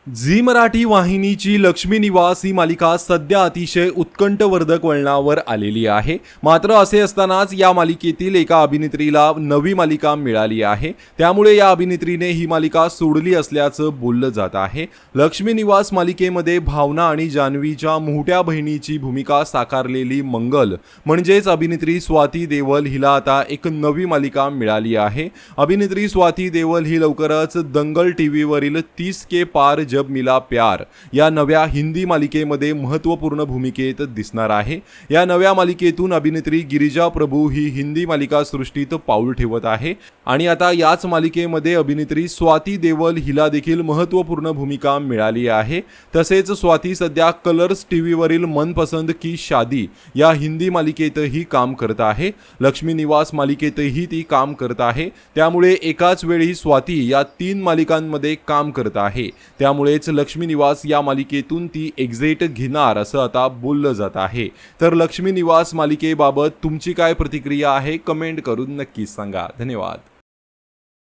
Zee Marathi वाहिनीची Lakshmi निवास ही मालिका सध्या अतिशय उत्कंठवर्धक वळणावर आलेली आहे। मात्र असे असतानाच या मालिकेतील एका अभिनेत्रीला नवी मालिका मिळाली आहे, त्यामुळे या अभिनेत्रीने ही मालिका सोडली असल्याचं बोललं जात आहे। लक्ष्मी निवास मालिकेमध्ये भावना आणि जान्हवीच्या मोठ्या बहिणीची भूमिका साकारलेली मंगल म्हणजेच अभिनेत्री स्वाती देवल हिला आता एक नवी मालिका मिळाली आहे। अभिनेत्री स्वाती देवल ही लवकरच दंगल टीव्हीवरील 30 के पार जब मिला प्यार या नव्या हिंदी मालिकेमध्ये महत्त्वपूर्ण भूमिकेत दिसणार आहे। या नव्या मालिकेतून अभिनेत्री गिरिजा प्रभू ही हिंदी मालिका सृष्टीत पाऊल ठेवत आहे आणि आता याच मालिकेमध्ये अभिनेत्री स्वाती देवल हिला देखील महत्त्वपूर्ण भूमिका मिळाली आहे। तसेच स्वाती सध्या कलर्स टीव्हीवरील मनपसंद की शादी या हिंदी मालिकेतही काम करत आहे। लक्ष्मी निवास मालिकेतही ती काम करत आहे, त्यामुळे एकाच वेळी स्वाती या 3 मालिकांमध्ये काम करत आहे। त्यामुळेच लक्ष्मी निवास या मालिकेतून ती एक्झिट घेणार असं आता बोललं जात आहे। तर लक्ष्मी निवास मालिकेबाबत तुमची काय प्रतिक्रिया आहे कमेंट करून नक्की सांगा। धन्यवाद।